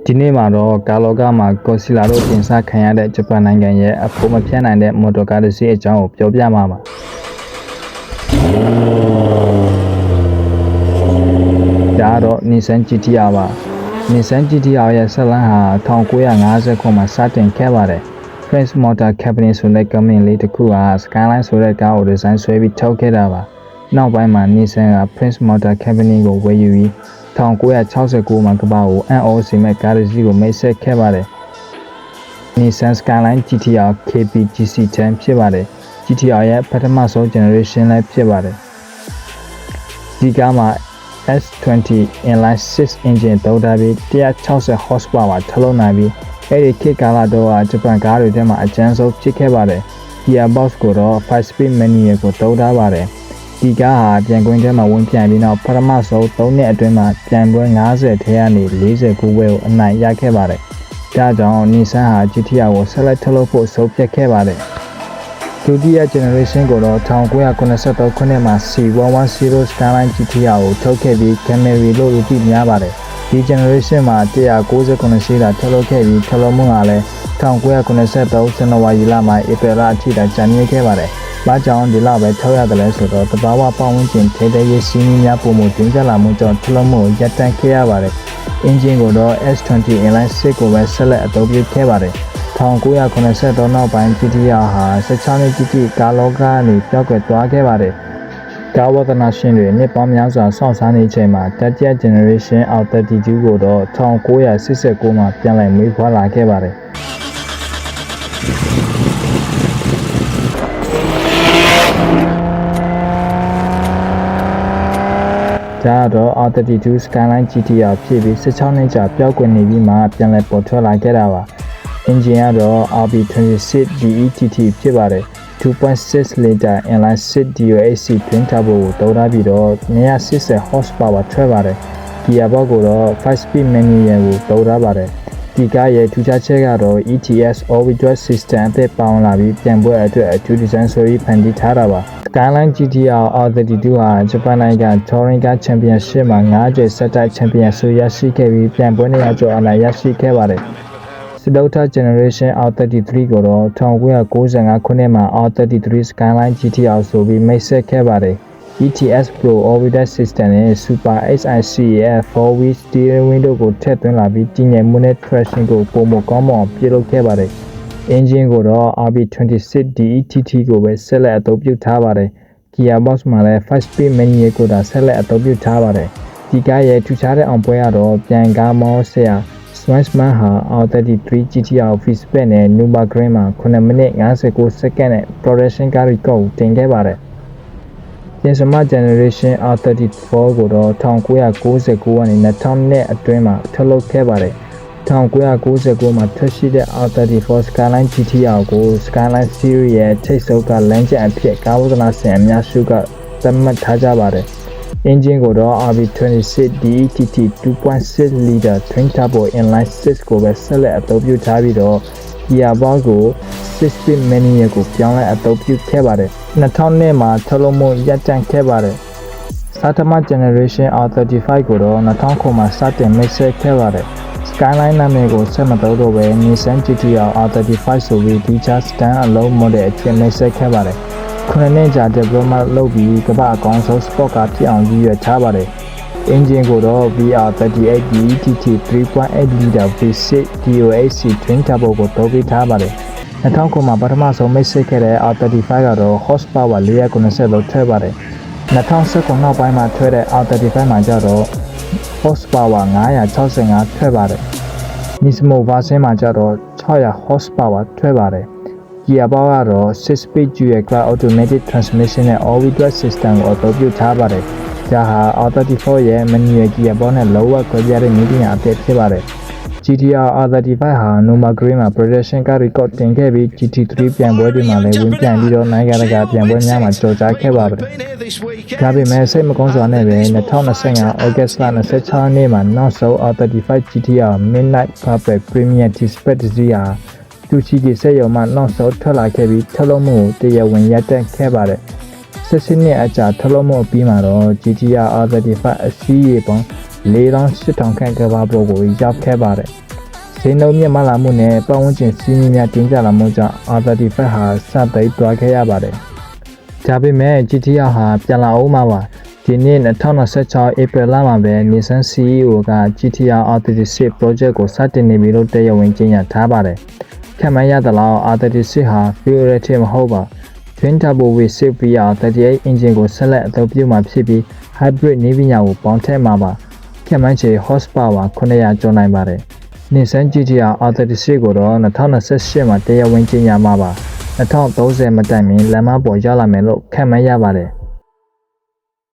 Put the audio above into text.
ဒီနေ့မှာတော့ကာလောကမှာကိုစီလာတို့တင်ဆက်ခံရတဲ့ဂျပန်နိုင်ငံရဲ့အဖို့မပြတ်နိုင်တဲ့မော်တော်ကားတစ်စီးအကြောင်းကိုပြောပြမှာပါဒါတော့ Nissan GT-R ပါ Nissan GT-R ရဲ့ဆက်လန်းဟာ1950ခုမှာစတင်ခဲ့ပါတယ် Prince Motor Company ဆိုတဲ့ကုမ္ပဏီလေးတစ်ခုက Skyline ဆိုတဲ့ကားကိုဒီဇိုင်းဆွဲပြီးထုတ်ခဲ့တာပါနောက်ပိုင်းမှာ Nissan က Prince Motor Company ကိုဝယ်ယူပြီး1969မှာကမ္ဘာကို NOC မဲ့ကားတစ်စီးကိုမိတ်ဆက်ခဲ့ပါတယ် Nissan Skyline GT-R KP GC10 ဖြစ်ပါတယ် GT-R ရဲ့ပထမဆုံး generation လည်းဖြစ်ပါတယ်ဒီကားမှာ S20 inline 6 engine သုံးထားပြီး160 horsepower ထုတ်လုပ်နိုင်ပြီးအဲ့ဒီခေတ်ကာလတော့ဂျပန်ကားတွေထဲမှာအကျန်းဆုံးဖြစ်ခဲ့ပါတယ် Gearbox ကိုတော့ 5 speed manual ကိုသုံးထားပါတယ်ဒီကားဟာပြန်ကွင်းထဲမှာဝင်ပြန်ပြီးနောက်ပထမဆုံး3နှစ်အတွင်းမှာပြန်ပွဲ90ထဲကနေ49ပွဲကိုအနိုင်ရခဲ့ပါတယ်ဒါကြောင့် Nissan ဟာ GT-R ကိုဆက်လက်ထုတ်လုပ်ဖို့ဆုံးဖြတ်ခဲ့ပါတယ်ဒုတိယ generation ကိုတော့1983ခုနှစ်မှာ C110 Skyline GT-R ကိုထုတ်ခဲ့ပြီး Camry လို့လူသိများပါတယ်ဒီ generation မှာ198စီးသာထုတ်လုပ်ခဲ့ပြီးထုတ်လုပ်မှုကလည်း1993 ဇန်နဝါရီလမှာဧပြီလအထိကြာမြင့်ခဲ့ပါတယ်။ဘာကြောင့်ဒီလောက်ပဲထုတ်ရတယ်လဲဆိုတော့တဘာဝပတ်ဝန်းကျင်ထိတဲ့ရေးစီးနီးများပုံမှုတင်ကြလာမှုကြောင့်ထုတ်လုပ်မှုရပ်တန့်ခဲ့ရပါတယ်။ engine ကိုတော့ S20 inline 6ကိုပဲဆက်လက်အသုံးပြုခဲ့ပါတယ်။1983နောက်ပိုင်း GT-R ဟာ16နှစ်တိတိကားလောကကနေပြောက်ကွယ်သွားခဲ့ပါတယ်။ကားဝသနာရှင်တွေနှစ်ပေါင်းများစွာစောင့်စားနေချိန်မှာတတိယ generation R32 ကိုတော့1989မှာပြန်လည်မွေးဖွားလာခဲ့ပါတယ်။ဒါတော့ R32 Skyline GT-R ဖြစ်ပြီး16နှစ်ကြာပြောက်ကွယ်နေပြီးမှပြန်လည်ပေါ်ထွက်လာခဲ့တာပါ။ engine ကတော့ RB26 DETT ဖြစ်ပါတယ်။ 2.6 liter inline 6 DOHC twin turbo ကိုသုံးထားပြီးတော့260 horsepower ထွက်ပါတယ်။ Gearbox ကိုတော့ 5 speed manual ကိုသုံးထားပါတယ်။ဒီကားရဲ့ထူးခြားချက်ကတော့ ETS all-wheel system အသစ်ပေါင်းလာပြီးပြန်ပွဲအတွက်အထူးဒီဇိုင်းဆွဲပြီးဖန်တီးထားတာပါ။ Skyline GT-R R32 ဟာဂျပန်နိုင်ငံ Touring Car Championship မှာ9ကြိမ်ဆက်တိုက်ချန်ပီယံဆုရရှိခဲ့ပြီးပြန်ပွဲနေရာကျော်အနိုင်ရရှိခဲ့ပါတယ်။စတုထ generation R33 ကိုတော့1995ခုနှစ်မှာ R33 Skyline GT-R ဆိုပြီးမိတ်ဆက်ခဲ့ပါတယ်။ ETS Pro all-wheel system နဲ့ Super HICAF 4-wheel steering wheel တို့ကိုထည့်သွင်းလာပြီးတည်ငြိမ်မှုနဲ့ traction ကိုပုံမကောင်းအောင်ပြုလုပ်ခဲ့ပါတယ်။ engine ကိုတော့ RB26 DETT ကိုပဲဆက်လက်အသုံးပြုထားပါတယ်။ Gearbox မှာလည်း 5 speed manual ကိုသာဆက်လက်အသုံးပြုထားပါတယ်။ဒီကားရဲ့ထူးခြားတဲ့အောင်ပွဲကတော့ပြန်ကားမောင်းဆရာ Swansman ဟာ R33 GT-R Freespec နဲ့ Nürburgring မှာ9မိနစ်59စက္ကန့်နဲ့ production car record ကိုတင်ခဲ့ပါတယ်။ပြင်စမ generation R34 ကိုတော့1999ကနေ2000အတွင်းမှာထုတ်လုပ်ခဲ့ပါတယ်။1999မှာထွက်ရှိတဲ့ R34 Skyline GT-R ကို Skyline Series ရဲ့ထိပ်ဆုံးကလမ်းကျအဖြစ်ကားဝသနာရှင်အများစုကသတ်မှတ်ထားကြပါတယ်။ engine ကိုတော့ RB26 DETT 2.6 liter twin turbo inline 6ကိုပဲဆက်လက်အသုံးပြုထားပြီးတော့ Gearbox ကို6 speed manual ကိုပြောင်းလဲအသုံးပြုခဲ့ပါတယ်။2000မှာထုတ်လုပ်မှုရပ်တန့်ခဲ့ပါတယ်။စတမ generation R35 ကိုတော့2000မှာစတင်မိတ်ဆက်ခဲ့ပါတယ်။ Skyline နာမည်ကိုဆက်မသုံးတော့ဘဲ Nissan GT-R R35 ဆိုပြီးဒီချာ stand alone model အဖြစ်မိတ်ဆက်ခဲ့ပါတယ်။ခုနှစ်ကြာ development လုပ်ပြီးကမ္ဘာအကောင်းဆုံး sport car ဖြစ်အောင်ရည်ရွယ်ထားပါတယ်။ engine ကိုတော့ VR38 DETT 3.8 liter V6 DOHC twin turbo ကိုသုံးပေးထားပါတယ်။2000မှာပထမဆုံးမိတ်ဆက်ခဲ့တဲ့ R35 ကတော့ horsepower 490လောက်ထွက်ပါတယ်။2019နောက်ပိုင်းမှာထွက်တဲ့ R35 မှာကျတော့ horsepower 965ထွက်ပါတယ်။ Nismo version မှာကျတော့600 horsepower ထွက်ပါတယ်။ Gearbox ကတော့6 speed dual clutch automatic transmission နဲ့ all-wheel system ကိုအသုံးပြုထားပါတယ်။ဒါဟာ R34 ရဲ့ manual gearbox နဲ့လောကကွဲပြားတဲ့နည်းပညာအသစ်ဖြစ်ပါတယ်။ GT-R R35 ဟာ Nürburgring မှာ production car record တင်ခဲ့ပြီး GT3 ပြန်ပွဲတွေမှာလည်းဝင်ပြန်ပြီးတော့နိုင်ငံတကာပြန်ပွဲများမှာကြော်ကြားခဲ့ပါတယ်။ဒါပေမဲ့စိတ်မကောင်းစွာနဲ့ပဲ2025 August လ26ရက်နေ့မှာနောက်ဆုံး R35 GT-R Midnight Purple Premium T-Spec တစ်စီးဟာတူချီကစက်ရုံမှနောက်ဆုံးထွက်လာခဲ့ပြီးထုတ်လုပ်မှုကိုတရားဝင်ရပ်တန့်ခဲ့ပါတယ်။18နှစ်အကြာထုတ်လုပ်မှုပြီးမှာတော့ GT-R R35 အစီးရေပေါင်း4800ခန့်ကမ္ဘာပေါ်ကိုရောက်ခဲ့ပါတယ်။ ဈေးနှုန်းမြင့်မားလာမှုနဲ့ပတ်ဝန်းကျင်စီးနှင်းများတင်းကျပ်လာမှုကြောင့် R35 ဟာစပိတ်သွားခဲ့ရပါတယ်။ဒါပေမဲ့ GTR ဟာပြန်လာအောင်မှာပါ။ဒီနှစ်2026 April လမှာပဲ Nissan CEO က GTR R36 project ကိုစတင်နေပြီလို့တရားဝင်ကြေညာထားပါတယ်။ခံမှန်းရသလောက် R36 ဟာ theoretic မဟုတ်ပါ။ Twin Turbo V6 VR38 engine ကိုဆက်လက်အသုံးပြုမှာဖြစ်ပြီး hybrid နည်းပညာကိုပေါင်းထည့်မှာပါ။ခံမှန်းချေ horsepower 900ကျော်နိုင်ပါတယ်။ Nissan GTR R36 ကိုတော့2028မှာတရားဝင်ကြေညာမှာပါ။2030မတိုင်မီလမ်းမပေါ်ရောက်လာမယ်လို့ခန့်မှန်းရပါတယ်။